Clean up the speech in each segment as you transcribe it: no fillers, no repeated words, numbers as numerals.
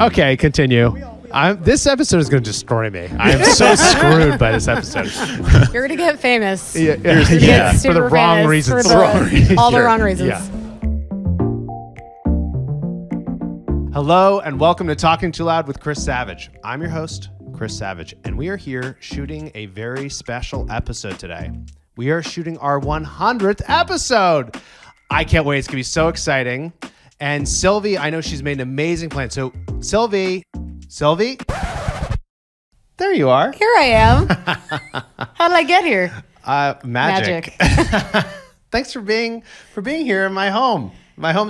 Okay, continue. This episode is going to destroy me. I am so screwed by this episode. You're going to get famous. Yeah, For the wrong reasons. All the wrong reasons. Yeah. Hello, and welcome to Talking Too Loud with Chris Savage. I'm your host, Chris Savage, and we are here shooting a very special episode today. We are shooting our 100th episode. I can't wait. It's going to be so exciting. And Sylvie, I know she's made an amazing plan. So, Sylvie, there you are. Here I am. How did I get here? Magic. Thanks for being here in my home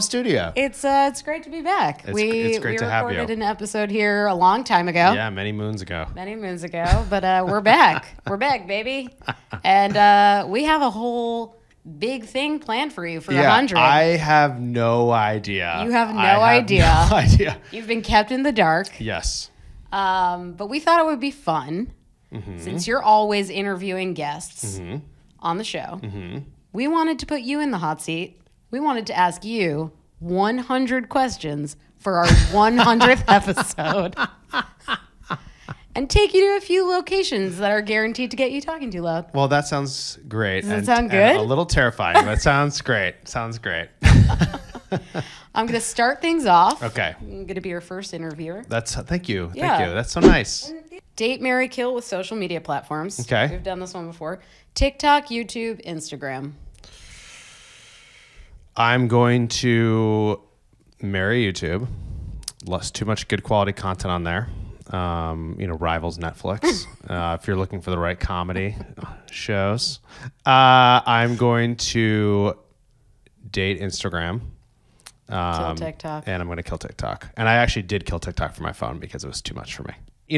studio. It's great to be back. It's great to have you. We recorded an episode here a long time ago. Yeah, many moons ago. But we're back. We're back, baby. And we have a whole big thing planned for you for 100. I have no idea. You have no idea. No idea. You've been kept in the dark. Yes. But we thought it would be fun, since you're always interviewing guests on the show. We wanted to put you in the hot seat. We wanted to ask you 100 questions for our 100th episode. And take you to a few locations that are guaranteed to get you talking too loud. Well, that sounds great. Does it sound good? And a little terrifying, but it sounds great. Sounds great. I'm going to start things off. Okay. I'm going to be your first interviewer. Thank you. Yeah. Thank you. That's so nice. Date, marry, kill with social media platforms. Okay. We've done this one before. TikTok, YouTube, Instagram. I'm going to marry YouTube. Too much good quality content on there. Rivals Netflix. If you're looking for the right comedy shows, I'm going to date Instagram. Kill TikTok. And I'm going to kill TikTok. And I actually did kill TikTok for my phone because it was too much for me.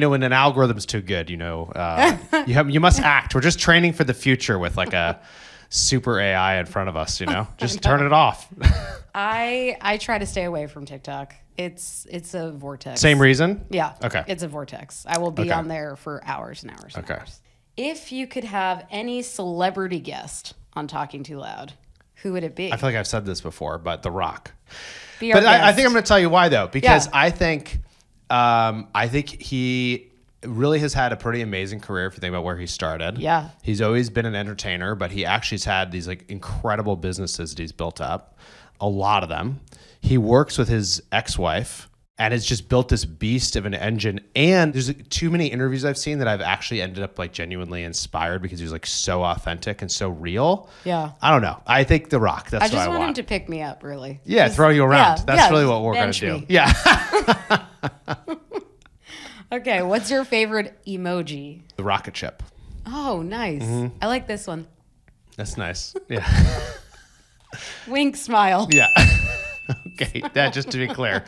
When an algorithm's too good, you must act. We're just training for the future with like a super AI in front of us, just turn it off. I try to stay away from TikTok. It's a vortex. Same reason? Yeah. Okay. It's a vortex. I will be on there for hours and hours and hours. If you could have any celebrity guest on Talking Too Loud, who would it be? I feel like I've said this before, but The Rock. But I think I'm going to tell you why though, because I think he really has had a pretty amazing career if you think about where he started. Yeah. He's always been an entertainer, but he actually has had these like incredible businesses that he's built up. A lot of them. He works with his ex-wife and has just built this beast of an engine. And there's too many interviews I've seen that I've actually ended up like genuinely inspired because he's like so authentic and so real. Yeah. I don't know. I think The Rock. That's what I want. I just want him to pick me up, really. Yeah, throw you around. That's really what we're going to do. Me. Yeah. Okay, what's your favorite emoji? The rocket ship. Oh, nice. I like this one. That's nice. Yeah. Wink smile. Yeah. Okay, that just to be clear,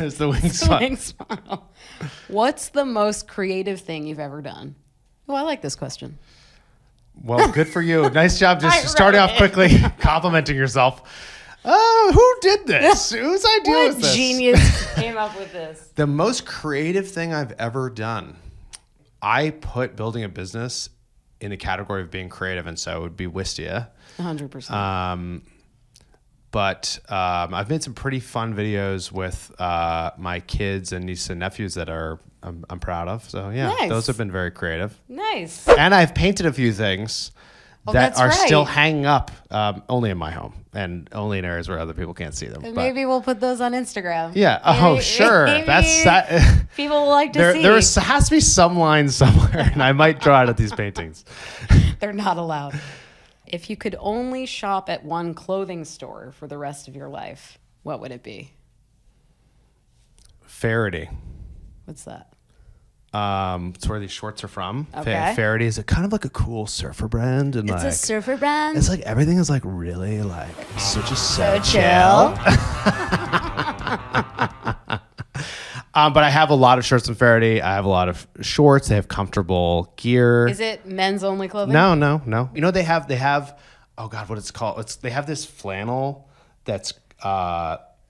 is the wink smile. Wink smile. What's the most creative thing you've ever done? Oh, I like this question. Well, good for you. Nice job just starting off quickly, complimenting yourself. Oh, who did this? Whose idea was this? What genius came up with this? The most creative thing I've ever done. I put building a business in the category of being creative, and so it would be Wistia. 100%. But I've made some pretty fun videos with my kids and nieces and nephews that I'm proud of. So yeah, nice. Those have been very creative. Nice. And I've painted a few things that are still hanging up only in my home and only in areas where other people can't see them. Maybe we'll put those on Instagram. Yeah. Oh, sure. That's that. People like to see. There has to be some line somewhere, and I might draw it at these paintings. They're not allowed. If you could only shop at one clothing store for the rest of your life, what would it be? Faraday. What's that? It's where these shorts are from. Okay. Faraday is kind of like a cool surfer brand, and it's a surfer brand. It's like everything is like really like so chill. But I have a lot of shirts from Faraday. I have a lot of shorts. They have comfortable gear. Is it men's only clothing? No. They have. Oh God, what it's called? They have this flannel that's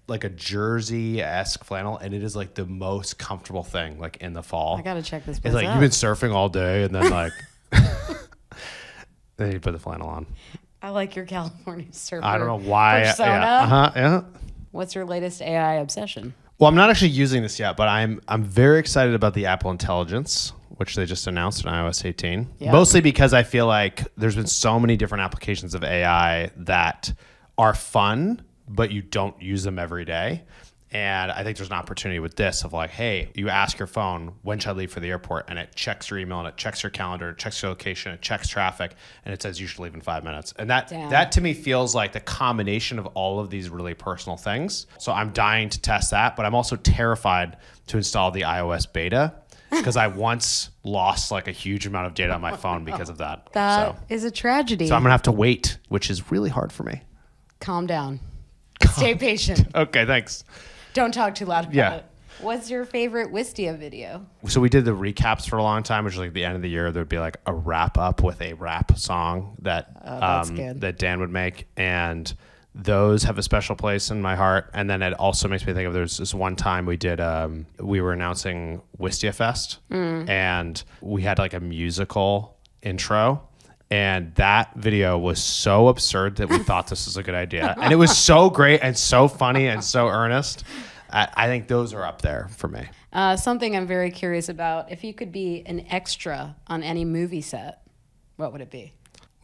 like a jersey-esque flannel, and it is like the most comfortable thing like in the fall. I gotta check this. It's like you've been surfing all day, and then like then you put the flannel on. I like your California surfer. I don't know why. Persona. Yeah. What's your latest AI obsession? Well, I'm not actually using this yet, but I'm very excited about the Apple Intelligence, which they just announced in iOS 18. Yeah. Mostly because I feel like there's been so many different applications of AI that are fun, but you don't use them every day. And I think there's an opportunity with this of like, hey, you ask your phone, when should I leave for the airport? And it checks your email and it checks your calendar, it checks your location, it checks traffic, and it says you should leave in 5 minutes. And that to me feels like the combination of all of these really personal things. So I'm dying to test that, but I'm also terrified to install the iOS beta because I once lost like a huge amount of data on my phone because of that. That is a tragedy. So I'm going to have to wait, which is really hard for me. Calm down. Stay patient. Okay, thanks. Don't talk too loud about it. What's your favorite Wistia video? So we did the recaps for a long time, which was like the end of the year. There'd be like a wrap up with a rap song that that Dan would make, and those have a special place in my heart. And then it also makes me think of there's this one time we did we were announcing Wistia Fest, and we had like a musical intro. And that video was so absurd that we thought this was a good idea. And it was so great and so funny and so earnest. I think those are up there for me. Something I'm very curious about. If you could be an extra on any movie set, what would it be?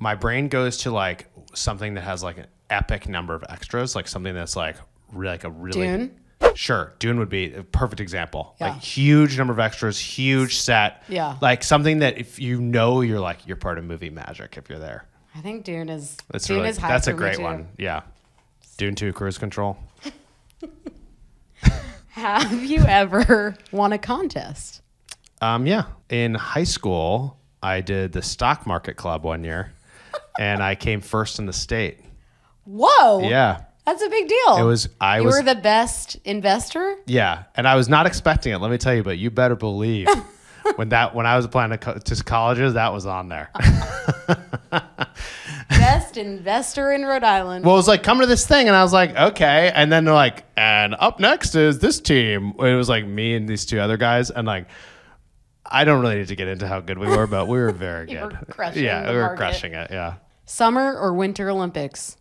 My brain goes to like something that has like an epic number of extras, like something that's like really. Dune? Sure, Dune would be a perfect example. Yeah. Like huge number of extras, huge set. Yeah. Like something that if you know you're part of movie magic if you're there. I think Dune is high That's for a me great too. one. Yeah. Dune 2 Cruise Control. Have you ever won a contest? Yeah. In high school, I did the stock market club one year and I came first in the state. Whoa. Yeah. That's a big deal. You were the best investor? Yeah. And I was not expecting it, let me tell you, but you better believe when I was applying to colleges, that was on there. Best investor in Rhode Island. Well, it was like, come to this thing. And I was like, okay. And then they're like, and up next is this team. It was like me and these two other guys. And like, I don't really need to get into how good we were, but we were very good. You were crushing yeah, the we were market. crushing it. Yeah. Summer or Winter Olympics?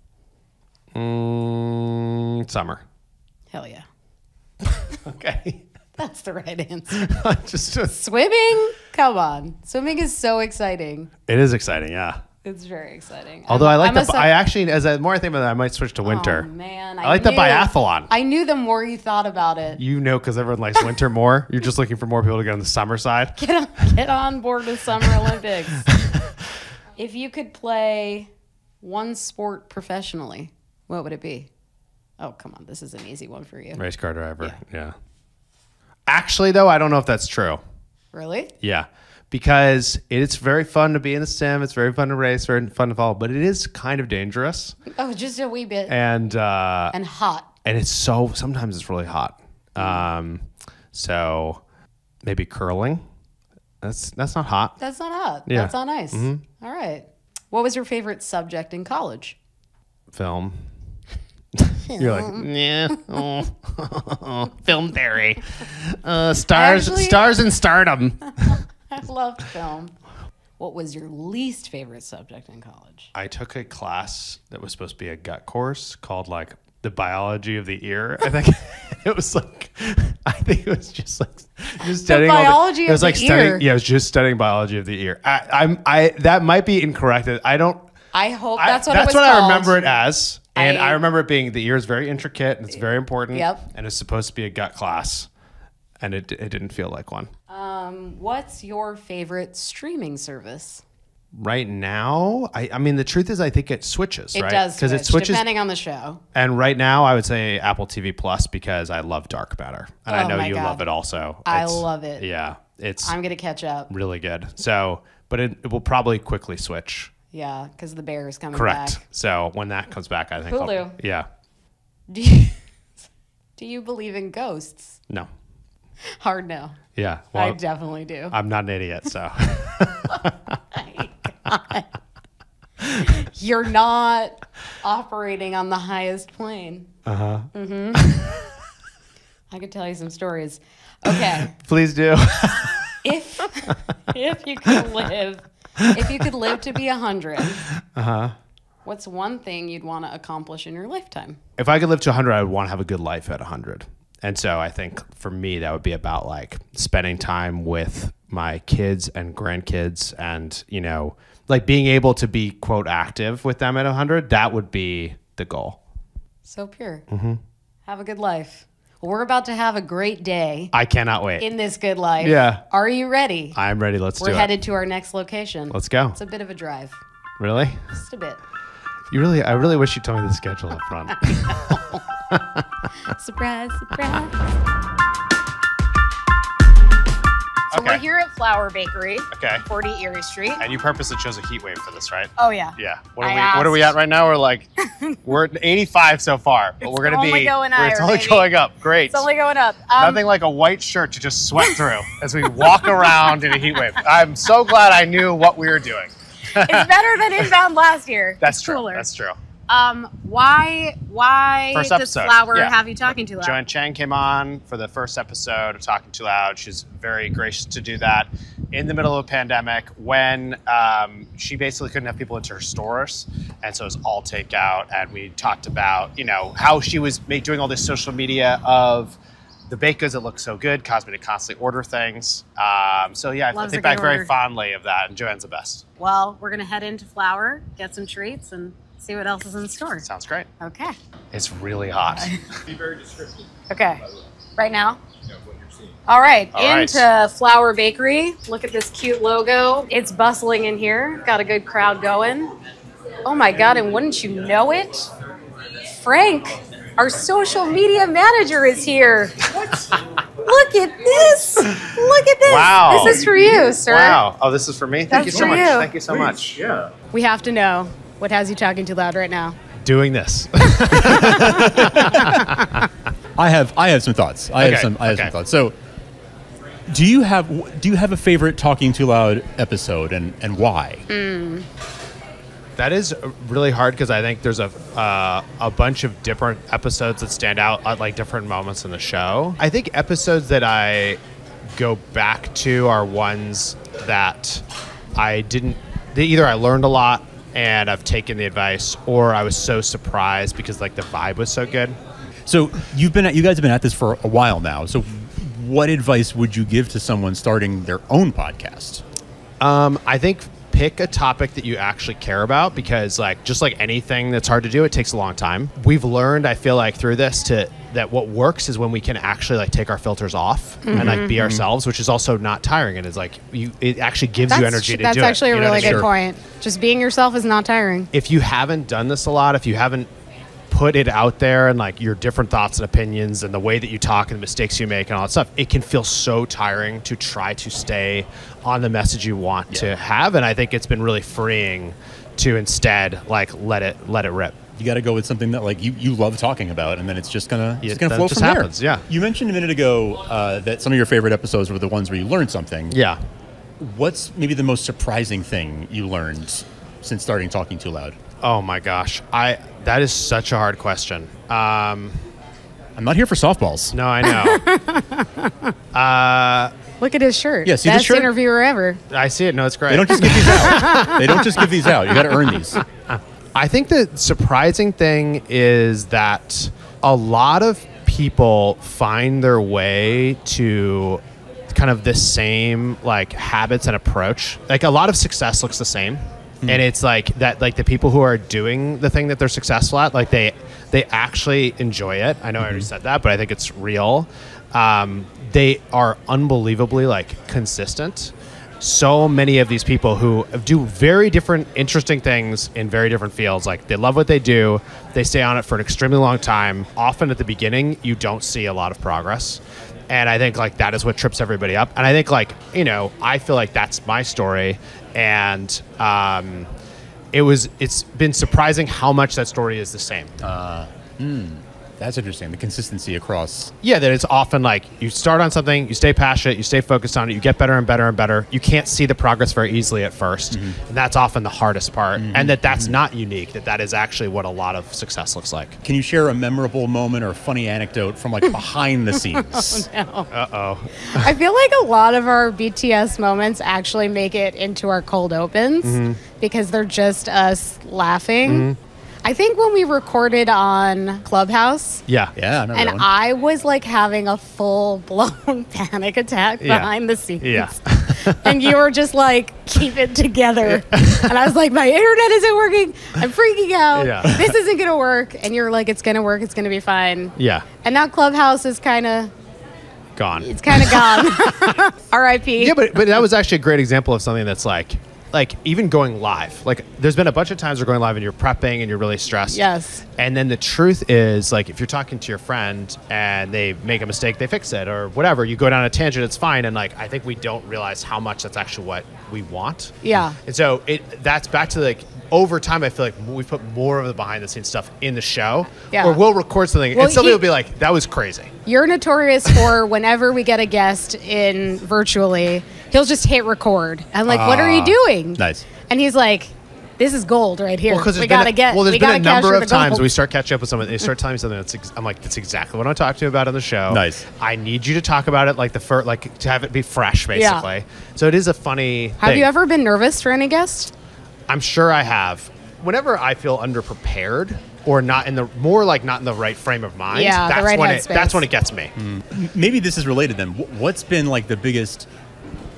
Summer. Hell yeah. Okay. That's the right answer. Just Swimming? Come on. Swimming is so exciting. It is exciting, yeah. It's very exciting. Although the more I think about it, I might switch to winter. Oh, man. I like the biathlon. I knew the more you thought about it. You know, because everyone likes winter more. You're just looking for more people to get on the summer side. Get on board with Summer Olympics. If you could play one sport professionally, what would it be? Oh, come on. This is an easy one for you. Race car driver. Yeah. Actually, though, I don't know if that's true. Really? Yeah. Because it's very fun to be in a sim. It's very fun to race, very fun to follow, but it is kind of dangerous. Oh, just a wee bit. And hot. And sometimes it's really hot. So maybe curling. That's not hot. That's not hot. Yeah. That's on ice. Mm-hmm. All right. What was your favorite subject in college? Film. You're like, yeah. Film theory. Stars and stardom. I loved film. What was your least favorite subject in college? I took a class that was supposed to be a gut course called like the biology of the ear. I think it was just studying biology of the ear. Yeah, it was just studying biology of the ear. I that might be incorrect. I hope that's what it was called. I remember it as. And I remember it being the ear is very intricate and it's very important. Yep. And it's supposed to be a gut class. And it didn't feel like one. What's your favorite streaming service? Right now, I mean, the truth is I think it switches, right? It does switch, it switches depending on the show. And right now, I would say Apple TV Plus because I love Dark better. And I know you love it also. I love it. Yeah. I'm going to catch up. Really good. So, but it will probably quickly switch. Yeah, because the bear is coming Correct. back. So when that comes back, I think Hulu. Yeah. Do you believe in ghosts? No. Hard no. Yeah. Well, I definitely do. I'm not an idiot, so. You're not operating on the highest plane. Uh-huh. Mm-hmm. I could tell you some stories. Okay. Please do. If you could live to be 100, what's one thing you'd want to accomplish in your lifetime? If I could live to 100, I would want to have a good life at 100. And so I think for me, that would be about like spending time with my kids and grandkids and, you know, like being able to be quote active with them at 100. That would be the goal. So pure. Have a good life. Well, we're about to have a great day. I cannot wait. In this good life. Yeah. Are you ready? I'm ready. Let's do it. We're headed to our next location. Let's go. It's a bit of a drive. Really? Just a bit. I really wish you told me the schedule up front. Surprise, surprise. So Okay. we're here at Flower Bakery, Okay. 40 Erie Street. And you purposely chose a heat wave for this, right? Oh, yeah. Yeah. I What are we asked. at right now? We're like, we're at 85 so far, but we're gonna only be. going higher, It's only baby. going up. Great. It's only going up. Nothing like a white shirt to just sweat through as we walk around in a heat wave. I'm so glad I knew what we were doing. It's better than inbound last year. That's It's true. cooler. That's true. Why First does episode, Flower yeah. have you talking too loud? Joanne Chang came on for the first episode of Talking Too Loud. She's very gracious to do that in the middle of a pandemic when she basically couldn't have people into her stores. And so it was all takeout. And we talked about, you know, how she was doing all this social media of the baked goods that look so good, caused me to constantly order things. So yeah, I Loves think a back good very order. fondly of that. And Joanne's the best. Well, we're going to head into Flower, get some treats, and see what else is in store. Sounds great. Okay. It's really hot. Be very descriptive, Okay. by the way, Right now? of what you're seeing. All right, All right. into Flower Bakery. Look at this cute logo. It's bustling in here. Got a good crowd going. Oh my God, and wouldn't you know it? Frank, our social media manager, is here. Look at this. Look at this. Wow. This is for you, sir. Wow. Oh, this is for me? Thank you That's so for much. you. Thank you so much. Yeah. We have to know what has you talking too loud right now. Doing this. I have some thoughts. I have some thoughts. So, do you have a favorite Talking Too Loud episode and why? That is really hard because I think there's a bunch of different episodes that stand out at like different moments in the show. I think episodes that I go back to are ones that either I learned a lot and I've taken the advice, or I was so surprised because like the vibe was so good. So you guys have been at this for a while now. So, what advice would you give to someone starting their own podcast? I think pick a topic that you actually care about because like just like anything that's hard to do, it takes a long time. We've learned, I feel like through this that what works is when we can actually like take our filters off and like be ourselves, which is also not tiring. And it's like it actually gives you energy to do it. That's actually a You know what really I mean? good point. Just being yourself is not tiring. If you haven't done this a lot, if you haven't put it out there and like your different thoughts and opinions and the way that you talk and the mistakes you make and all that stuff, it can feel so tiring to try to stay on the message you want to have. And I think it's been really freeing to instead like let it rip. You got to go with something that like you love talking about, and then it's just gonna Yeah, flow that just from happens, there. yeah. You mentioned a minute ago that some of your favorite episodes were the ones where you learned something. Yeah. What's maybe the most surprising thing you learned since starting Talking Too Loud? Oh my gosh. That is such a hard question. I'm not here for softballs. No, I know. Look at his shirt. Yeah, see this Best shirt? interviewer ever. I see it. No, it's great. They don't just give these out. They don't just give these out. You got to earn these. I think the surprising thing is that a lot of people find their way to kind of the same like habits and approach. Like a lot of success looks the same. And it's like that, like the people who are doing the thing that they're successful at, like they actually enjoy it. I know I already said that, but I think it's real. They are unbelievably like consistent. So many of these people who do very different, interesting things in very different fields. Like they love what they do. They stay on it for an extremely long time. Often at the beginning, you don't see a lot of progress. And I think like that is what trips everybody up. And I think like, you know, I feel like that's my story. And it's been surprising how much that story is the same. That's interesting. The consistency across. Yeah, that it's often like you start on something, you stay passionate, you stay focused on it, you get better and better and better. You can't see the progress very easily at first. And that's often the hardest part. And that's not unique, that is actually what a lot of success looks like. Can you share a memorable moment or funny anecdote from like behind the scenes? Uh-oh. I feel like a lot of our BTS moments actually make it into our cold opens because they're just us laughing. I think when we recorded on Clubhouse, Yeah. Yeah, I remember and that one. I was like having a full-blown panic attack Yeah. behind the scenes. Yeah. And you were just like, keep it together. And I was like, my internet isn't working. I'm freaking out. Yeah. This isn't going to work. And you're like, it's going to work. It's going to be fine. Yeah. And now Clubhouse is kind of Gone. gone. R.I.P. Yeah, but that was actually a great example of something that's like even going live. Like there's been a bunch of times we're going live and you're prepping and you're really stressed. Yes. And then the truth is, like, if you're talking to your friend and they make a mistake, they fix it or whatever, you go down a tangent, it's fine. And like, I think we don't realize how much that's actually what we want. Yeah. And so that's back to like, over time, I feel like we put more of the behind the scenes stuff in the show. Yeah. Or we'll record something Well, and somebody will be like, that was crazy. You're notorious for whenever we get a guest in virtually, he'll just hit record. I'm like, what are you doing? Nice. And he's like, this is gold right here. Well, because we gotta get. there's we been gotta a number capture of the times gold. we start catching up with someone. They start telling me something I'm like, that's exactly what I'm talking to you about on the show. Nice. I need you to talk about it like like to have it be fresh, basically. So it is a funny. Have thing. you ever been nervous for any guest? I'm sure I have. Whenever I feel underprepared or not in the right frame of mind, Yeah, the that's right when headspace. that's when it gets me. Maybe this is related then. What's been like the biggest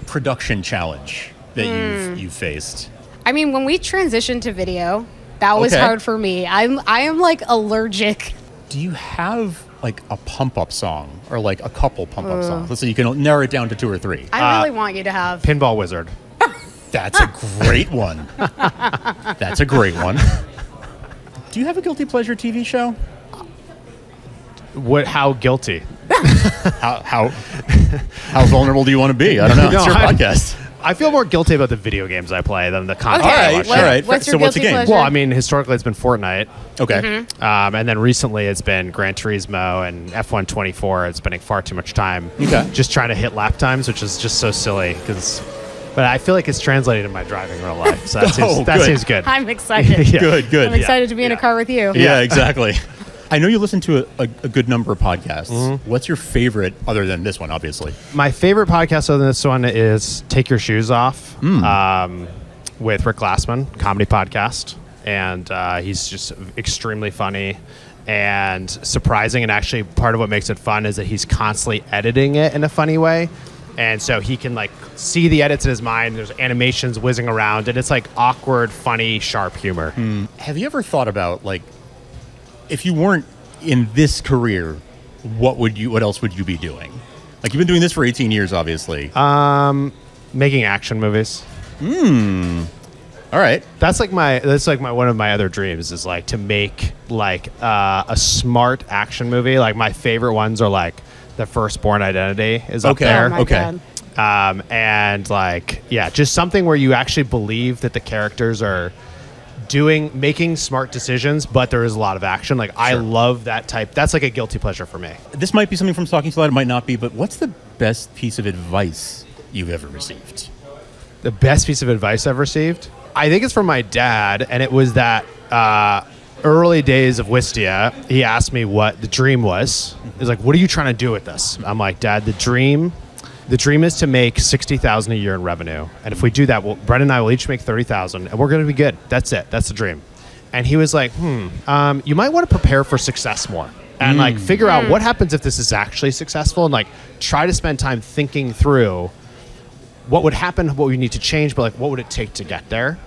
production challenge that you've faced? I mean, when we transitioned to video, that was Okay. hard for me. I am like allergic. Do you have like a pump up song or like a couple pump up songs? Let's say you can narrow it down to 2 or 3. I really want you to have. Pinball Wizard. That's a great one. That's a great one. Do you have a guilty pleasure TV show? How guilty? How vulnerable do you want to be? I don't know. No, It's your podcast. I feel more guilty about the video games I play than the content. Okay, I watch. what- all right. what's your So what's the guilty game? pleasure? Well, I mean, historically it's been Fortnite. Okay. And then recently it's been Gran Turismo and F1 24. It's spending far too much time Okay. just trying to hit lap times, which is just so silly. But I feel like it's translated in my driving in real life. So that Oh, that good. seems good. I'm excited. Yeah. Good. I'm excited to be in a Yeah. car with you. Yeah, exactly. I know you listen to a good number of podcasts. What's your favorite other than this one, obviously? My favorite podcast other than this one is Take Your Shoes Off with Rick Glassman, comedy podcast. And he's just extremely funny and surprising. And actually, part of what makes it fun is that he's constantly editing it in a funny way. And so he can like see the edits in his mind. There's animations whizzing around, and it's like awkward, funny, sharp humor. Have you ever thought about like, if you weren't in this career, what else would you be doing? Like you've been doing this for 18 years, obviously. Making action movies. All right. That's like one of my other dreams is like to make like a smart action movie. Like my favorite ones are like The Firstborn Identity is up Okay. there. Oh my Okay. God. And like, yeah, just something where you actually believe that the characters are making smart decisions, but there is a lot of action. Like I love that type. That's like a guilty pleasure for me. This might be something from Talking Too Loud, it might not be, but what's the best piece of advice you've ever received? The best piece of advice I've received, I think it's from my dad, and it was that early days of Wistia. He asked me what the dream was. He's like, "What are you trying to do with this?" I'm like, "Dad, the dream is to make $60,000 a year in revenue, and if we do that, Brent and I will each make $30,000, and we're going to be good. That's it. That's the dream." And he was like, you might want to prepare for success more and like figure out what happens if this is actually successful, and like try to spend time thinking through what would happen, what we need to change, but like what would it take to get there.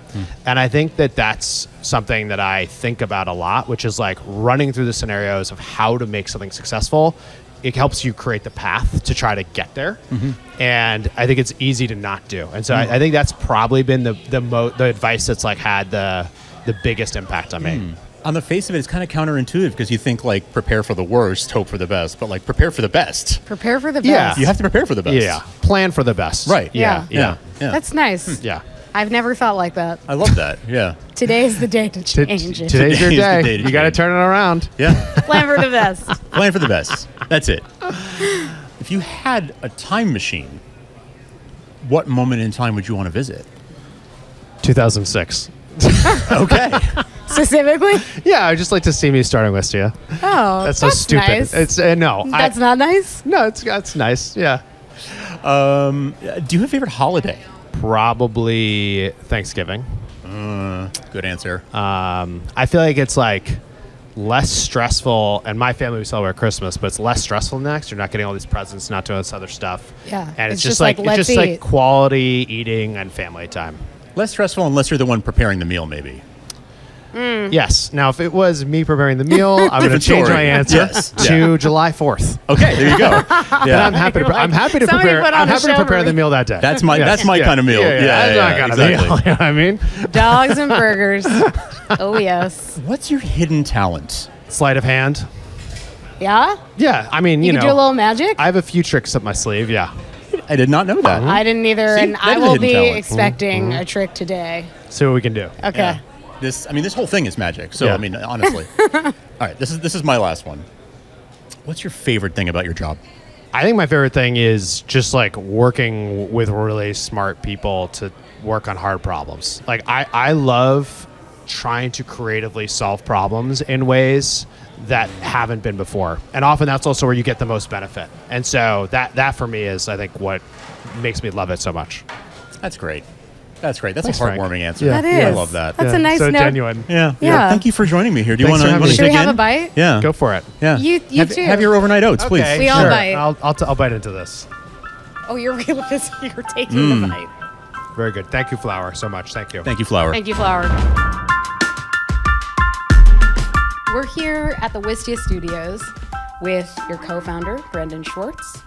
And I think that that's something that I think about a lot, which is like running through the scenarios of how to make something successful. It helps you create the path to try to get there. And I think it's easy to not do. And so I think that's probably been the advice that's like had the biggest impact on me. On the face of it, it's kind of counterintuitive because you think like prepare for the worst, hope for the best, but like prepare for the best. Prepare for the Yeah. best. You have to prepare for the best. Yeah. Plan for the best. Right. Yeah. Yeah. Yeah. That's nice. Yeah. I've never thought like that. I love that. Yeah. Today is the day to change it. Today's your Today's the day. day to You got to change. turn it around. Yeah. Plan for the best. Plan for the best. That's it. If you had a time machine, what moment in time would you want to visit? 2006. Okay. Specifically? Yeah, I'd just like to see me starting Wistia. Oh, That's so stupid. Nice. It's no. That's not nice. No, it's nice. Yeah. Do you have a favorite holiday? Probably Thanksgiving. Good answer. I feel like it's like less stressful, and my family we celebrate Christmas, but it's less stressful next. You're not getting all these presents, not doing this other stuff. Yeah. And It's it's just just like, like let's it's just like eat. quality eating and family time. Less stressful unless you're the one preparing the meal, maybe. Yes. Now, if it was me preparing the meal, I'm going to Different change story. my answer Yes. to July 4th. Okay, there you go. But Yeah. I'm happy to. I'm happy to Somebody prepare. put on I'm a happy to show prepare for the me. meal that day. That's my kind of meal. Yeah, Yeah, that's my kind of meal. You know what I mean? Dogs and burgers. Oh, yes. What's your hidden talent? Sleight of hand. Yeah? Yeah, I mean, You you can know, do a little magic? I have a few tricks up my sleeve. Yeah. I did not know that. I didn't either, See, and that I is a will hidden be talent. expecting a trick today. See what we can do. Okay. Yeah. This whole thing is magic. So Yeah. I mean, honestly. All right, this is my last one. What's your favorite thing about your job? I think my favorite thing is just like working with really smart people to work on hard problems. Like I love trying to creatively solve problems in ways that haven't been before. And often that's also where you get the most benefit. And so that for me is, I think, what makes me love it so much. That's great. That's great. That's Thanks, a Frank. heartwarming answer. Yeah. That is. I love that. That's a nice so note. genuine. Yeah. Yeah. Thank you for joining me here. Do you Thanks want for having to me. Should we dig have in? a bite? Yeah. Go for it. Yeah. You have, too. have your overnight oats, please. We all Sure. bite. I'll bite into this. Oh, you're you're taking the bite. Very good. Thank you, Flower, so much. Thank you. Thank you, Flower. Thank you, Flower. We're here at the Wistia Studios with your co-founder, Brendan Schwartz,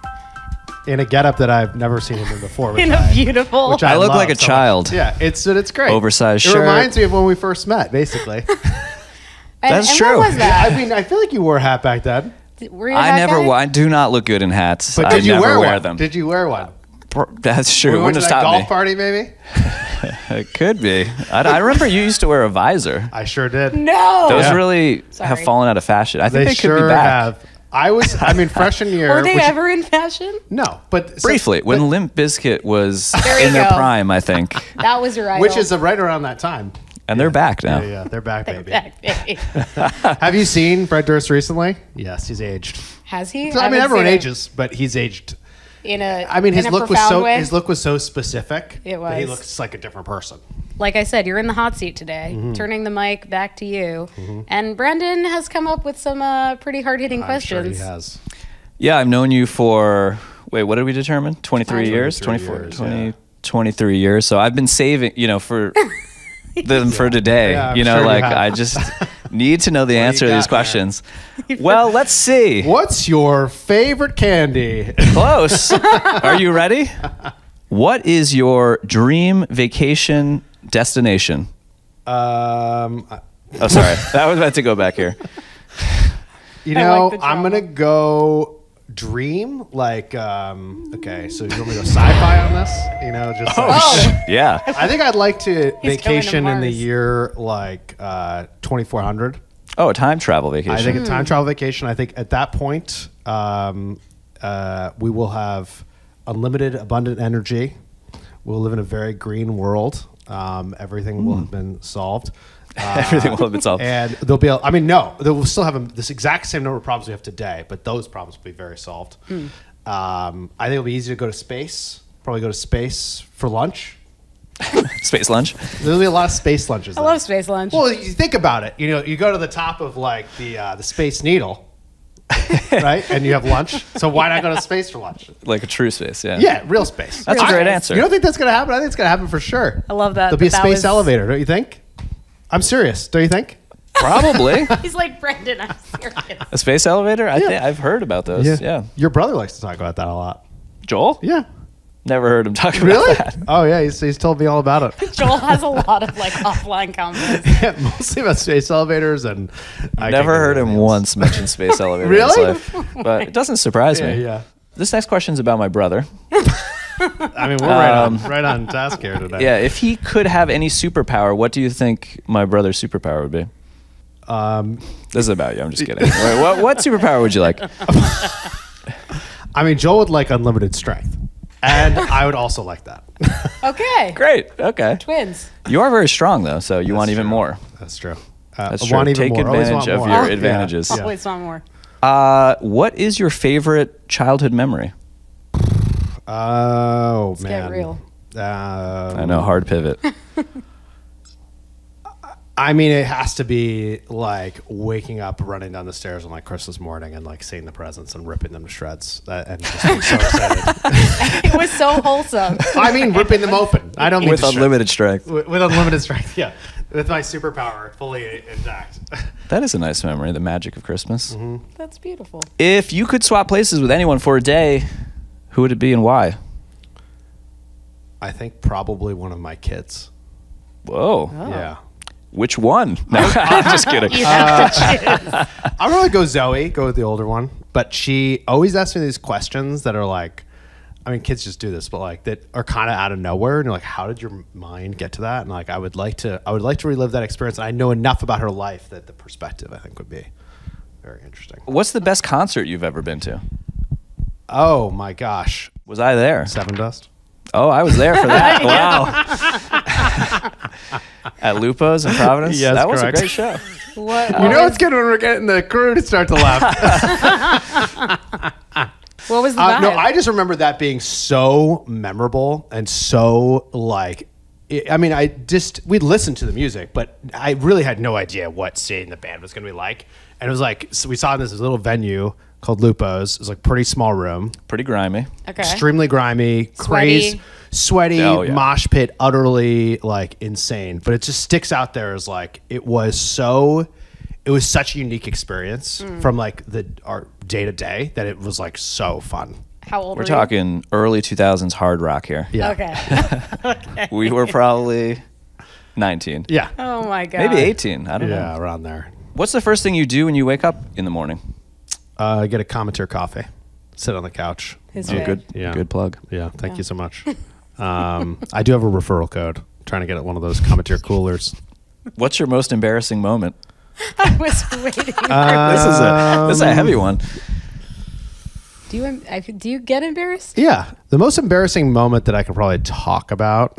In a getup that I've never seen him in before. Which in a beautiful. which I look love like a so much. child. Yeah, it's great. Oversized It shirt. reminds me of when we first met, basically. That's and true. What was that? I mean, I feel like you wore a hat back then. Were you a I hat never. guy? I do not look good in hats. But I did you never wear wear one? them. Did you wear one? That's true. We It went wouldn't to have that stopped golf me. party, maybe? It could be. I remember you used to wear a visor. I sure did. No. Those Yeah. really Sorry. have fallen out of fashion. I think They they, sure could be back. have. I mean, freshman year. Were they which- ever in fashion? No, but Briefly, when but- Limp Bizkit was There you in their go. prime, I think, That was your idol. which is right around that time. and they're back now. Yeah, they're back, baby. Back day. Have you seen Fred Durst recently? Yes, he's aged. Has he? I mean, haven't everyone seen it ages, but he's aged. In a. I mean, in his a look was profound so way. his look was so specific. It that he was. looks like a different person. Like I said, you're in the hot seat today. Mm-hmm. Turning the mic back to you, and Brendan has come up with some pretty hard-hitting I'm sure questions. he has. Yeah, I've known you for, wait, what did we determine? 23 years? 23 24, years, 20, yeah. 23 years. So I've been saving, for them for today. Yeah, I'm sure you like have. I just need to know the answer to got these there? questions. Well, let's see. What's your favorite candy? Close. Are you ready? What is your dream vacation destination? Um, Oh, sorry. That was meant to go back here. You I know, like the I'm drama. gonna go dream. Like, okay, so you want me to go sci-fi on this? You know, just. like- Yeah. I think I'd like to He's going to vacation in the Mars. year like 2400. Oh, a time travel vacation. I think a time travel vacation. I think at that point, we will have unlimited, abundant energy. We'll live in a very green world. Everything will have been solved. Everything will have been solved. And they'll be, I mean, no, they will still have this exact same number of problems we have today, but those problems will be very solved. I think it'll be easy to go to space. Probably go to space for lunch. Space lunch. There'll be a lot of space lunches. I there. love space lunch. Well, you think about it. You know, you go to the top of like the Space Needle, right? And you have lunch. So why not go to space for lunch? Like a true space, yeah. Yeah, real space. That's a Real great space. answer. You don't think that's gonna happen? I think it's gonna happen for sure. I love that. There'll be a that space was- elevator, don't you think? I'm serious. Don't you think? Probably. He's like, Brendan, I'm serious. A space elevator? I think I've heard about those. Yeah. Your brother likes to talk about that a lot. Joel? Yeah. Never heard him talk about Really? that. Oh yeah, he's told me all about it. Joel has a lot of like offline comments. Yeah, mostly about space elevators and. I Never can't heard think of him anything else. once mention space elevator Really? in his life. But it doesn't surprise Yeah, me. yeah. This next question's about my brother. I mean, we're right on task here today. Yeah, if he could have any superpower, what do you think my brother's superpower would be? This is about you. I'm just kidding. what superpower would you like? I mean, Joel would like unlimited strength, and I would also like that. Okay. Great. Okay. Twins. You are very strong, though, so you want even true. more. That's true. That's I true. want even Take more. Always advantage want of more. your advantages. Yeah. Always want more. What is your favorite childhood memory? Oh Let's man. get real. I know, hard pivot. I mean, it has to be like waking up, running down the stairs on like Christmas morning, and like seeing the presents and ripping them to shreds, and just being so excited. It was so wholesome. I mean, ripping them open. I don't mean With to shreds. unlimited strength. With unlimited strength. Yeah, with my superpower fully intact. That is a nice memory, the magic of Christmas. That's beautiful. If you could swap places with anyone for a day, who would it be and why? I think probably one of my kids. Whoa. Yeah. Which one? No, I'm just kidding. You have to choose. I'd probably go Zoe, go with the older one. But she always asks me these questions that are like, I mean, kids just do this, but like that are kind of out of nowhere. And you're like, how did your mind get to that? And like, I would like to relive that experience. And I know enough about her life that the perspective I think would be very interesting. What's the best concert you've ever been to? Oh my gosh. Was I there? Seven Dust. Oh, I was there for that. Wow. At Lupo's in Providence? Yes, that was correct. a great show. What? You know it's good when we're getting the crew to start to laugh. What was the vibe? No, I just remember that being so memorable and so like, I mean, we'd listened to the music, but I really had no idea what seeing the band was going to be like. And it was like, so we saw in this little venue called Lupo's. It was like pretty small room, Pretty grimy. Okay. extremely grimy, Sweaty. crazy, sweaty, Oh, yeah. mosh pit, utterly like insane. But it just sticks out there as like, it was such a unique experience from like our day to day that it was like so fun. How old We're were talking early 2000s hard rock here. Yeah. you? Okay. We were probably 19. Yeah. Oh my god. Maybe 18. I don't Yeah, know. around there. What's the first thing you do when you wake up in the morning? Get a Cometer coffee, sit on the couch. His Oh, way. good. Yeah. Good plug. Yeah, thank you so much. I do have a referral code. Trying to get one of those Cometer coolers. What's your most embarrassing moment? I was waiting. For This is a heavy one. do you get embarrassed? Yeah, the most embarrassing moment that I can probably talk about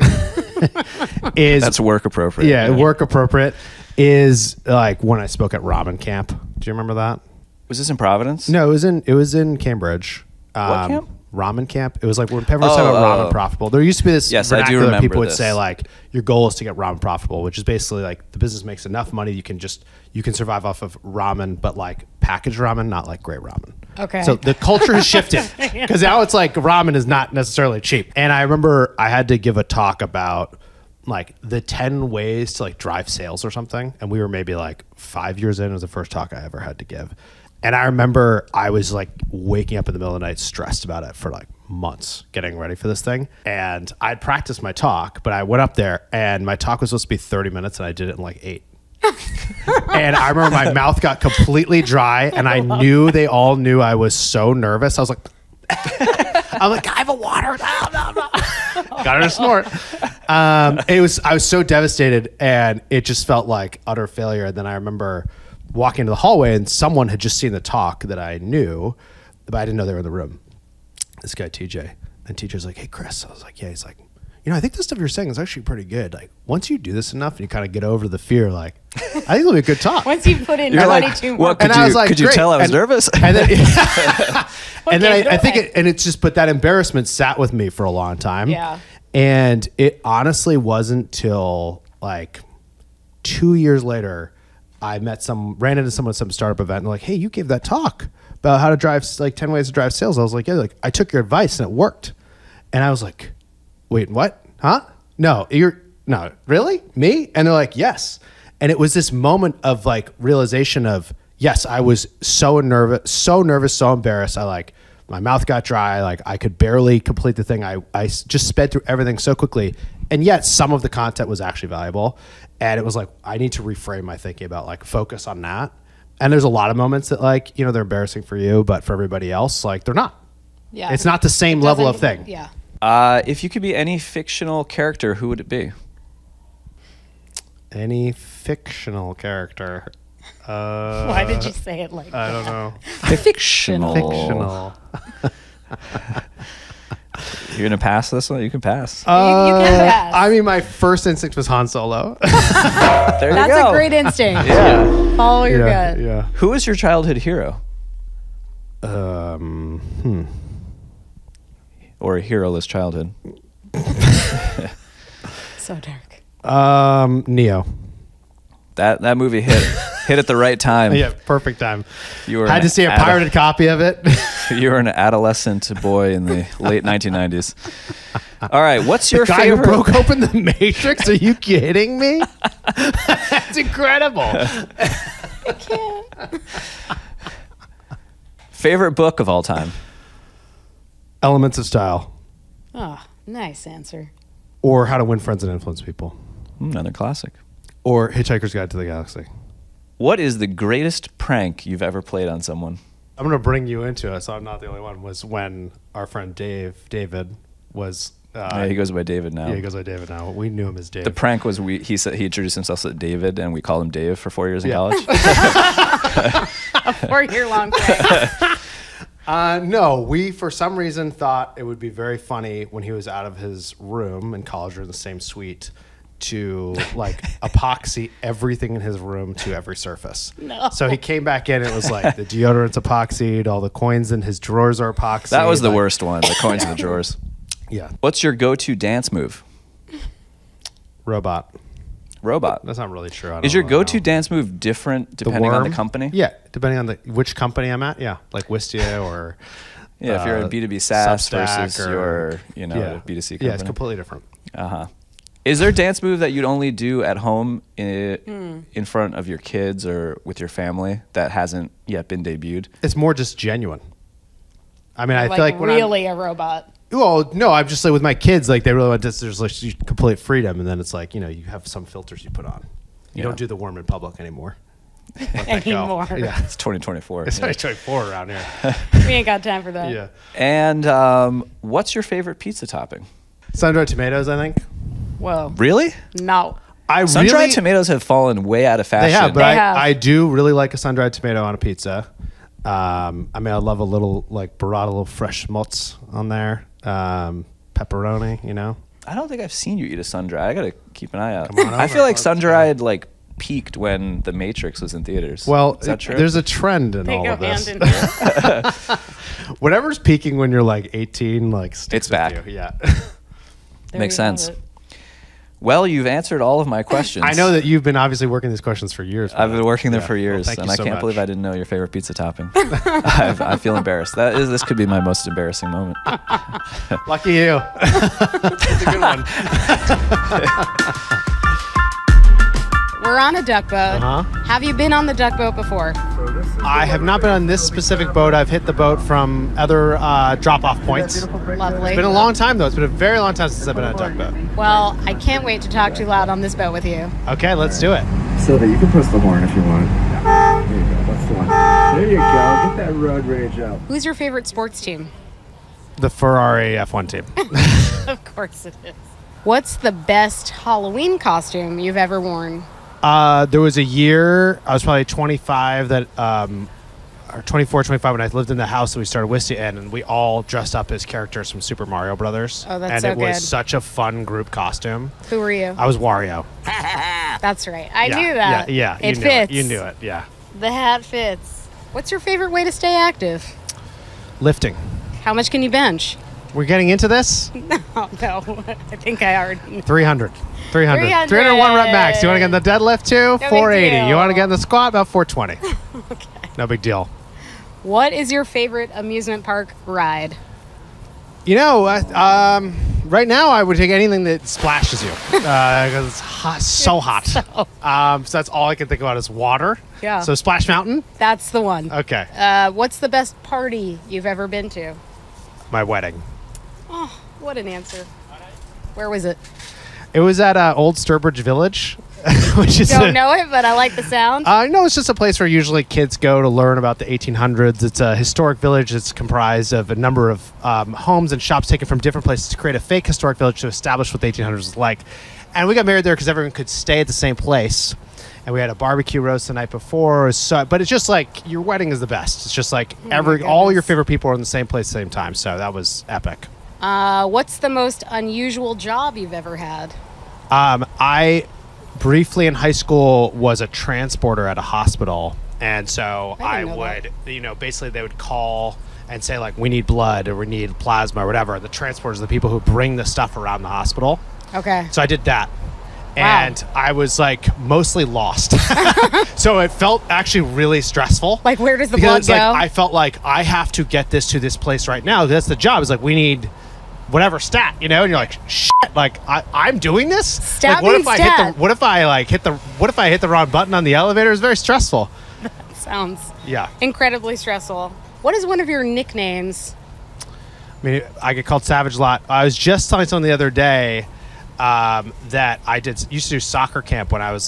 is That's work appropriate. yeah, work appropriate is like when I spoke at ramen camp. Do you remember that? Was this in Providence? No, it was in Cambridge. What camp? Ramen camp. It was like when everyone said about ramen profitable. There used to be this Yes, I do vernacular remember people would this. say like your goal is to get ramen profitable, which is basically like the business makes enough money you can survive off of ramen, but like packaged ramen, not like great ramen. Okay. So the culture has shifted because now it's like ramen is not necessarily cheap. And I remember I had to give a talk about like the 10 ways to like drive sales or something. And we were maybe like 5 years in. It was the first talk I ever had to give. And I remember I was like waking up in the middle of the night stressed about it for like months getting ready for this thing. And I'd practiced my talk, but I went up there and my talk was supposed to be 30 minutes and I did it in like 8. And I remember my mouth got completely dry and I knew they all knew I was so nervous. I was like, I'm like, can I have a water? No. Got her to snort. I was so devastated and it just felt like utter failure. And then I remember walking into the hallway and someone had just seen the talk that I knew, but I didn't know they were in the room. This guy, TJ. And TJ's like, hey, Chris. I was like, yeah. He's like, I think the stuff you're saying is actually pretty good. Like, once you do this enough and you kind of get over the fear, like, I think it'll be a good talk. Once you put in You're 22 like, more. what, And I was like, could you great. tell I was And- nervous? And then, and then Okay, I go think ahead. it's just, but that embarrassment sat with me for a long time. Yeah. And it honestly wasn't till like 2 years later, I ran into someone at some startup event and they're like, hey, you gave that talk about how to drive, like 10 ways to drive sales. I was like, yeah, like I took your advice and it worked. And I was like, wait, what? Huh? No, really? Me? And they're like, yes. And it was this moment of like realization of, yes, I was so nervous, so embarrassed. My mouth got dry. Like I could barely complete the thing. I just sped through everything so quickly. And yet some of the content was actually valuable. And it was like, I need to reframe my thinking about like focus on that. And there's a lot of moments that like, they're embarrassing for you, but for everybody else, like they're not. Yeah. It's not the same level of thing. Yeah. If you could be any fictional character, who would it be? Any fictional character. Why did you say it like I that? don't know. Fictional. Fictional. You're gonna pass this one? You can pass. You can pass. I mean, my first instinct was Han Solo. There you That's go. a great instinct. Yeah. Follow your gut. Yeah. Who is your childhood hero? Or a heroless childhood? So dark. Neo. That movie hit at the right time. Yeah, perfect time. You were Had to see a pirated copy of it. You were an adolescent boy in the late 1990s. All right, what's your the guy favorite? who broke open the Matrix? Are you kidding me? That's incredible. I can't. Favorite book of all time? Elements of Style, Oh, nice answer. or How to Win Friends and Influence People, Another classic. or Hitchhiker's Guide to the Galaxy. What is the greatest prank you've ever played on someone? I'm going to bring you into it, so I'm not the only one. Was when our friend David, was. Yeah, he goes by David now. Yeah, he goes by David now. We knew him as Dave. The prank was he said he introduced himself as David, and we called him Dave for 4 years in Yeah. college. A 4-year-long prank. No, we for some reason thought it would be very funny when he was out of his room in college or in the same suite to like epoxy everything in his room to every surface. No. So he came back in and it was like the deodorant's epoxied, all the coins in his drawers are epoxied. That was the like- worst one. The coins in the drawers. Yeah. What's your go-to dance move? Robot. Robot. That's not really true. I don't Is your know. go-to dance move different depending on the worm? company? Yeah, depending on which company I'm at. Yeah, like Wistia or Yeah, if you're a B2B SaaS Substack versus or- your, a B2C company. Yeah, it's completely different. Uh-huh. Is there a dance move that you'd only do at home in front of your kids or with your family that hasn't yet been debuted? It's more just genuine. I mean, I Like feel like when really a robot. well, no, I'm just like with my kids, like they really want this. There's like complete freedom, and then it's like you have some filters you put on. You Yeah. don't do the worm in public anymore. Let that go. Anymore. Yeah, It's 2024. it's yeah. 2024 around here. We ain't got time for that. Yeah, And what's your favorite pizza topping? sun-dried tomatoes. I think Whoa. Really? No. I Sun-dried really tomatoes have fallen way out of fashion. they have, but They have. I do really like a sun-dried tomato on a pizza. I mean, I love a little like burrata, little fresh schmaltz on there. Pepperoni, I don't think I've seen you eat a sun-dried. I got to keep an eye out. Come on I over, feel like folks. sun-dried peaked when The Matrix was in theaters. Well, is that true? there's a trend in They all go of this. hand in hand. Whatever's peaking when you're like 18, like sticks It's with back. you. Yeah. There Makes you have sense. it. Well, you've answered all of my questions. I know that you've been obviously working these questions for years. I've been working there Yeah. for years, Well, thank and you I so can't much. believe I didn't know your favorite pizza topping. I feel embarrassed. This could be my most embarrassing moment. Lucky you. It's a good one. We're on a duck boat. Uh-huh. Have you been on the duck boat before? I have not been on this specific boat. I've hit the boat from other drop-off points. Lovely. It's been a long time, though. It's been a very long time since I've been on a duck boat. Well, I can't wait to talk too loud on this boat with you. Okay, let's do it. Sylvia, you can press the horn if you want. There you go. That's the one. There you go. Get that road rage up. Who's your favorite sports team? The Ferrari F1 team. Of course it is. What's the best Halloween costume you've ever worn? There was a year, I was probably 25, or 24, 25, when I lived in the house that we started Wistia in, and we all dressed up as characters from Super Mario Brothers. Oh, that's and so it was good. such a fun group costume. Who were you? I was Wario. That's right. I Yeah, knew that. Yeah, It you fits. Knew it. You knew it, yeah. The hat fits. What's your favorite way to stay active? Lifting. How much can you bench? We're getting into this? Oh, no. I think I already. 300. 300. 300. 301 rep max. You want to get in the deadlift too? big 480. deal. You want to get in the squat? About 420. Okay. No big deal. What is your favorite amusement park ride? Right now I would take anything that splashes you because it's hot, so hot. So that's all I can think about is water. Yeah. So Splash Mountain. That's the one. Okay. What's the best party you've ever been to? My wedding. Oh, what an answer. Where was it? It was at Old Sturbridge Village, which is Don't know it, but I like the sound. No, it's just a place where usually kids go to learn about the 1800s. It's a historic village that's comprised of a number of homes and shops taken from different places to create a fake historic village to establish what the 1800s was like. And we got married there because everyone could stay at the same place. And we had a barbecue roast the night before. But it's just like your wedding is the best. It's just like all your favorite people are in the same place at the same time. So that was epic. What's the most unusual job you've ever had? I briefly in high school was a transporter at a hospital, and so I know would, basically they would call and say like, we need blood or we need plasma or whatever. The transporters are the people who bring the stuff around the hospital. Okay. So I did that, And I was like mostly lost. So it felt actually really stressful. Like, where does the because blood go? I felt like I have to get this to this place right now. That's the job. It's like, we need whatever stat, and you're like, shit, like I'm doing this? Stat Like, what means if I stat. what if I hit the wrong button on the elevator? It's very stressful. Sounds Yeah. incredibly stressful. What is one of your nicknames? I mean, I get called Savage a lot. I was just telling someone the other day that I used to do soccer camp when I was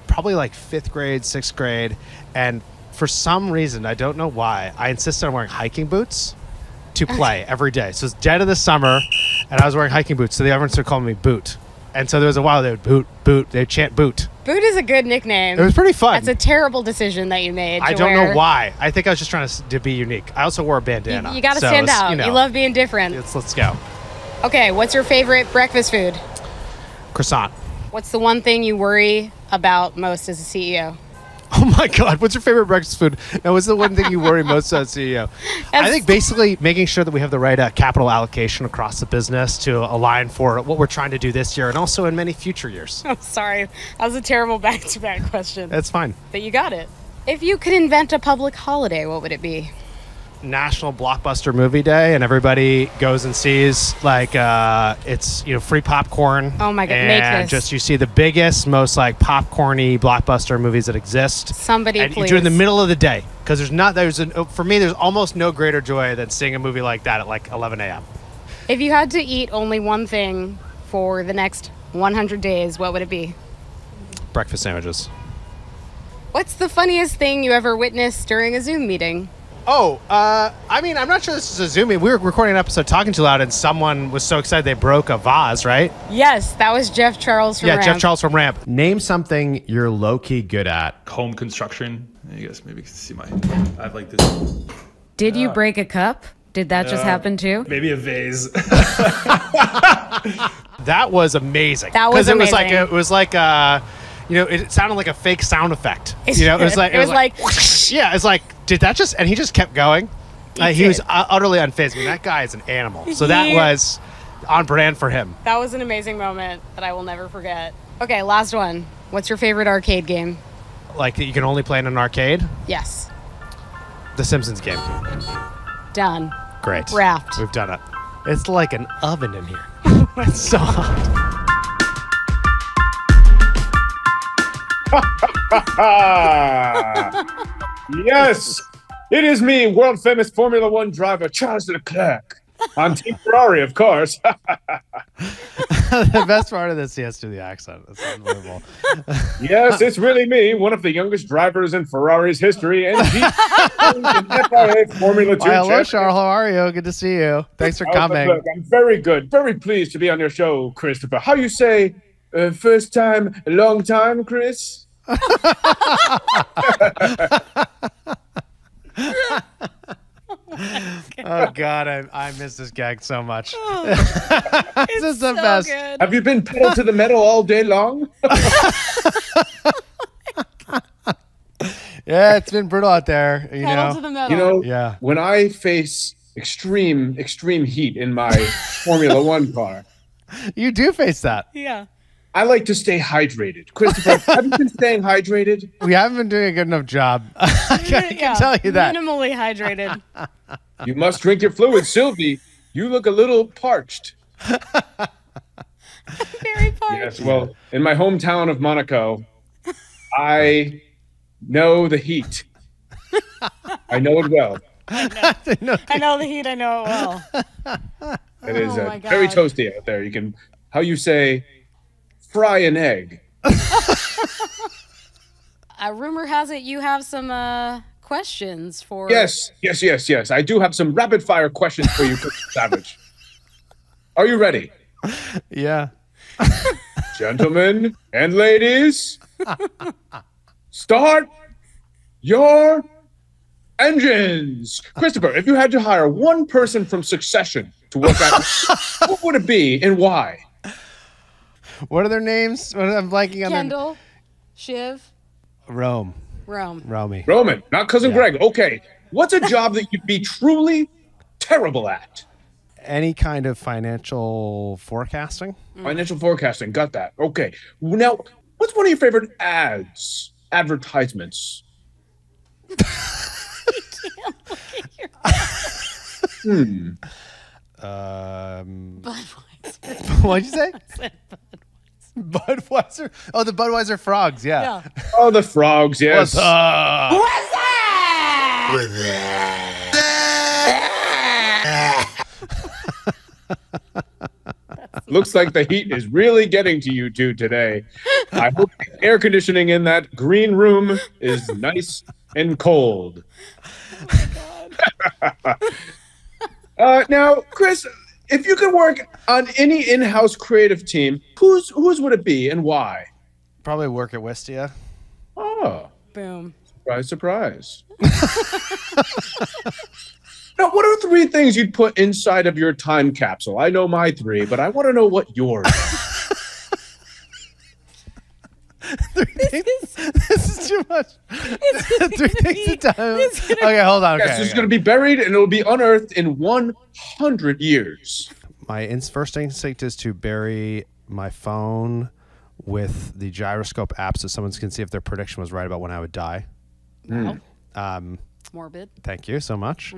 probably 5th grade, 6th grade. And for some reason, I don't know why, I insisted on wearing hiking boots to play every day. So it's dead of the summer, and I was wearing hiking boots. So everyone started calling me Boot. And so there was a while they would boot. They'd chant boot. Boot is a good nickname. It was pretty fun. That's a terrible decision that you made. I don't know why. I think I was just trying to be unique. I also wore a bandana. You got to so stand it's, out. You love being different. Let's go. Okay, what's your favorite breakfast food? Croissant. What's the one thing you worry about most as a CEO? Oh my God, what's your favorite breakfast food? Now, what's the one thing you worry most as CEO? I think basically making sure that we have the right capital allocation across the business to align for what we're trying to do this year and also in many future years. I'm sorry. That was a terrible back-to-back question. That's fine. But you got it. If you could invent a public holiday, what would it be? National Blockbuster Movie Day, and everybody goes and sees it's free popcorn. Oh my God, and make this. just you see the biggest, most popcorny blockbuster movies that exist. Somebody and please. you do it in the middle of the day because for me there's almost no greater joy than seeing a movie like that at 11 a.m. If you had to eat only one thing for the next 100 days, what would it be? Breakfast sandwiches. What's the funniest thing you ever witnessed during a Zoom meeting? Oh, I mean, I'm not sure this is a Zoom. We were recording an episode Talking Too Loud, and someone was so excited they broke a vase, right? Yes, that was Jeff Charles from Ramp. Jeff Charles from Ramp. Name something you're low-key good at. Home construction. I guess maybe you can see I have this. Did you break a cup? Did that just happen too? Maybe a vase. That was amazing. That was amazing. It was like it sounded like a fake sound effect. It was like whoosh. Yeah, it's like, did that just? And he just kept going. He was utterly unfazed. I mean, that guy is an animal. So that was on brand for him. That was an amazing moment that I will never forget. Okay, last one. What's your favorite arcade game? Like that you can only play in an arcade? Yes. The Simpsons game. Done. Great. Wrapped. We've done it. It's like an oven in here. It's so hot. Yes, it is me, world famous Formula One driver Charles Leclerc. I'm Team Ferrari, of course. The best part of this, he has to do the accent. It's unbelievable. Yes, it's really me, one of the youngest drivers in Ferrari's history, and FIA Formula 2 Hi, hello, champion. Charles. How are you? Good to see you. Thanks for Oh, coming. look, I'm very good. Very pleased to be on your show, Christopher. How you say, first time, long time, Chris? Oh God, I miss this gag so much. This is the so best. good. Have you been pedal to the metal all day long? Yeah, it's been brutal out there. Pedal to the metal. You know, Yeah. when I face extreme heat in my Formula One car, You do face that. Yeah. I like to stay hydrated. Christopher, have you been staying hydrated? We haven't been doing a good enough job. I can tell you that. Minimally hydrated. You must drink your fluids, Sylvie. You look a little parched. Very parched. Yes, well, in my hometown of Monaco, I know the heat. I know it well. I know the heat. I know it well. It is Oh my very God. toasty out there. You can, how you say, fry an egg. Rumor has it you have some questions for. Yes. I do have some rapid fire questions for you, Chris Savage. Are you ready? Yeah. Gentlemen and ladies, start your engines. Christopher, if you had to hire one person from Succession to work out, what would it be and why? What are their names? I'm blanking on Kendall, Shiv, Rome. Rome. Roman, not cousin Yeah. Greg. Okay. What's a job that you'd be truly terrible at? Any kind of financial forecasting. Financial forecasting. Got that. Okay. Now, what's one of your favorite advertisements? What'd you say? Budweiser. Oh, the Budweiser frogs. Yeah. Oh, the frogs. Yes. What's up? Looks like the heat is really getting to you two today. I hope the air conditioning in that green room is nice and cold. Now, Chris, if you could work on any in-house creative team, whose would it be and why? Probably work at Wistia. Oh, Boom. surprise, surprise. Now, what are 3 things you'd put inside of your time capsule? I know my 3, but I want to know what yours are. This is too much. 3 things at a time. Okay, hold on. Yes, Okay, this is going to be buried and it'll be unearthed in 100 years. My first instinct is to bury my phone with the gyroscope app so someone can see if their prediction was right about when I would die. Morbid. Thank you so much.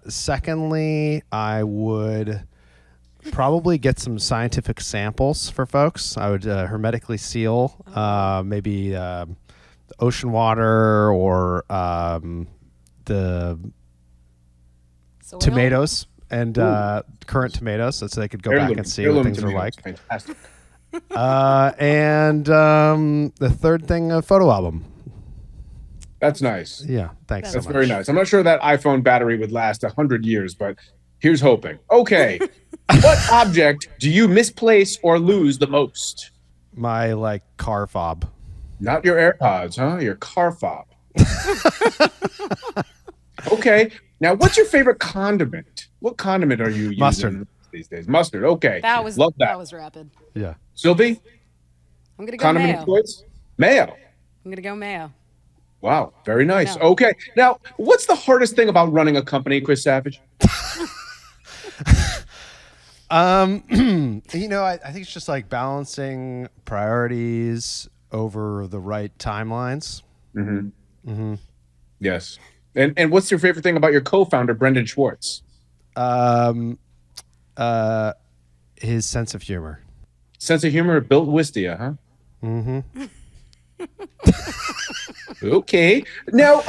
Secondly, I would probably get some scientific samples for folks. I would hermetically seal maybe ocean water or the Soil? tomatoes and current tomatoes so they could go back and see what things are like. Fantastic. And the third thing, a photo album. That's nice. Yeah, thanks so That's much. very nice. I'm not sure that iPhone battery would last 100 years, but here's hoping. Okay. What object do you misplace or lose the most? My car fob. Not your AirPods, huh? Your car fob. Okay. Now, what's your favorite condiment? What condiment are you using Mustard. these days? Mustard. Okay. That was Love that. that was rapid. Yeah. Sylvie, I'm gonna go condiment mayo. of choice? Mayo. I'm gonna go mayo. Wow. Very nice. No. Okay. Now, what's the hardest thing about running a company, Chris Savage? I think it's just balancing priorities over the right timelines. Yes. And what's your favorite thing about your co-founder, Brendan Schwartz? His sense of humor. Sense of humor built Wistia, huh? Okay. Now,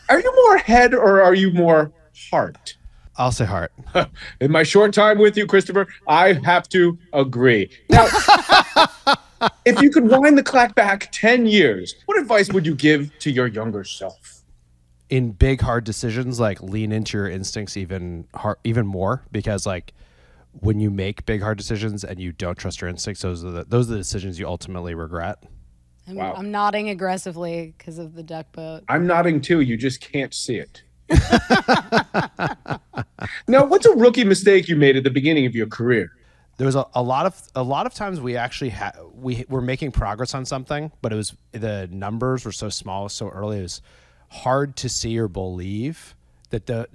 are you more head or are you more heart? I'll say heart. In my short time with you, Christopher, I have to agree. Now, if you could wind the clock back 10 years, what advice would you give to your younger self? In big, hard decisions, lean into your instincts even more because when you make big, hard decisions and you don't trust your instincts, those are the decisions you ultimately regret. Wow. I'm nodding aggressively because of the duck boat. I'm nodding too. You just can't see it. Now, what's a rookie mistake you made at the beginning of your career? There was a lot of times we actually we were making progress on something, but the numbers were so small so early. It was hard to see or believe that the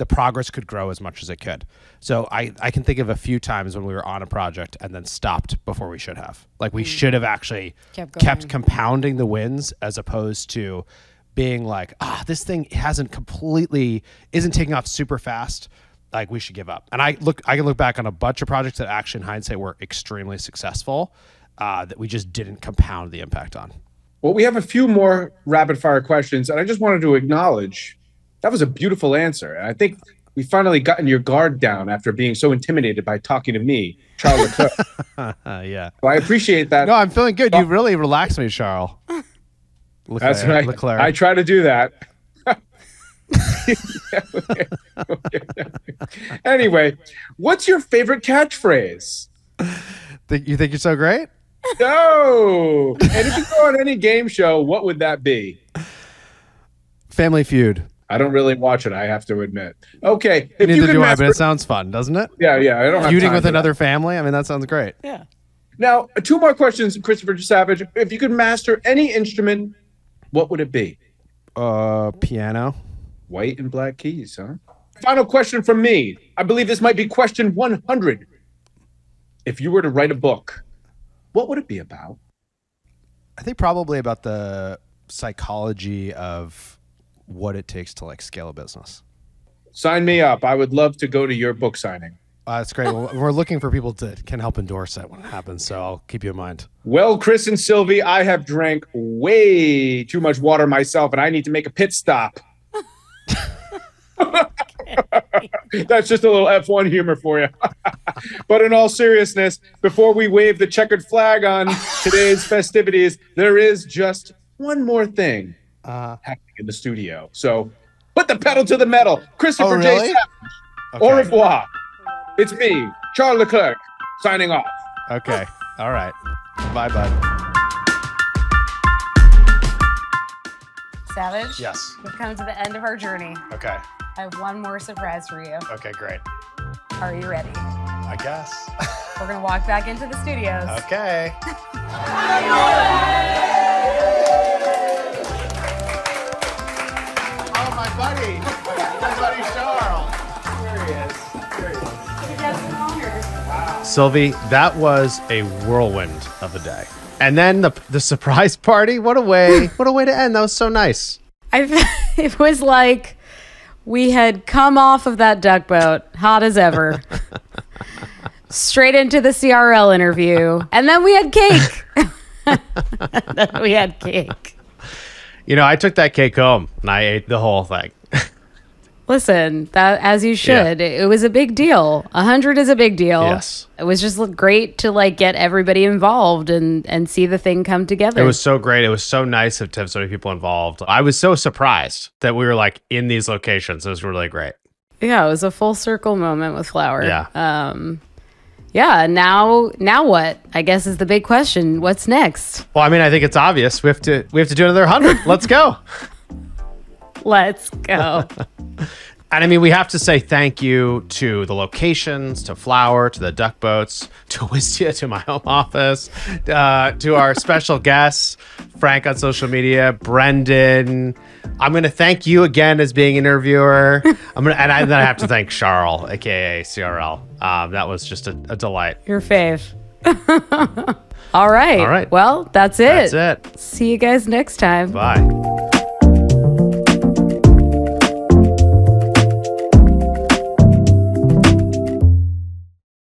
progress could grow as much as it could. So I can think of a few times when we were on a project and then stopped before we should have. We should have actually Kept kept going. compounding the wins as opposed to being this thing isn't taking off super fast. We should give up. And I can look back on a bunch of projects that actually in hindsight were extremely successful that we just didn't compound the impact on. Well, we have a few more rapid fire questions, and I just wanted to acknowledge that was a beautiful answer. And I think we finally gotten your guard down after being so intimidated by talking to me, Charles Leclerc. Yeah. So I appreciate that. No, I'm feeling good. You really relaxed me, Charles. That's right. Leclerc. I try to do that. Anyway, what's your favorite catchphrase? You think you're so great? No. And if you go on any game show, what would that be? Family Feud. I don't really watch it, I have to admit. Okay. If you Neither could do I, master- but it sounds fun, doesn't it? Yeah, I don't have Feuding time with for another family. I mean, that sounds great. Yeah. Now, 2 more questions, Christopher Savage. If you could master any instrument, what would it be? Piano. White and black keys, huh? final question from me. I believe this might be question 100. If you were to write a book, what would it be about? I think probably about the psychology of what it takes to like scale a business. Sign me up. I would love to go to your book signing. That's great. Well, we're looking for people that can help endorse it when it happens, so I'll keep you in mind. Well, Chris and Sylvie, I have drank way too much water myself, and I need to make a pit stop. That's just a little F1 humor for you. But in all seriousness, before we wave the checkered flag on today's festivities, there is just one more thing happening in the studio. So put the pedal to the metal. Christopher J. Savage. Okay. Au revoir. It's me, Charles Leclerc, signing off. Okay. All right. Bye, bud. Savage? Yes. We've come to the end of our journey. Okay. I have one more surprise for you. Okay, great. Are you ready? I guess. We're going to walk back into the studios. Okay. Oh, my buddy. My buddy Charles. There he is. Sylvie, that was a whirlwind of a day. And then the surprise party, what a way to end. That was so nice. It was like we had come off of that duck boat, hot as ever, straight into the CRL interview, and then we had cake. You know, I took that cake home and I ate the whole thing. Listen, that as you should. Yeah. It was a big deal. 100 is a big deal. Yes. It was just great to like get everybody involved and see the thing come together. It was so great. It was so nice to have so many people involved. I was so surprised that we were like in these locations. It was really great. Yeah, it was a full circle moment with Flower. Yeah. Yeah, now what? I guess is the big question. What's next? Well, I mean, I think it's obvious. We have to do another 100. Let's go. Let's go. And I mean, we have to say thank you to the locations, to Flower, to the duck boats, to Wistia, to my home office, to our special guests, Frank on social media, Brendan. I'm going to thank you again as being an interviewer. Then I have to thank Charles, aka CRL. That was just a delight. Your fave. All right. All right. Well, that's it. That's it. See you guys next time. Bye.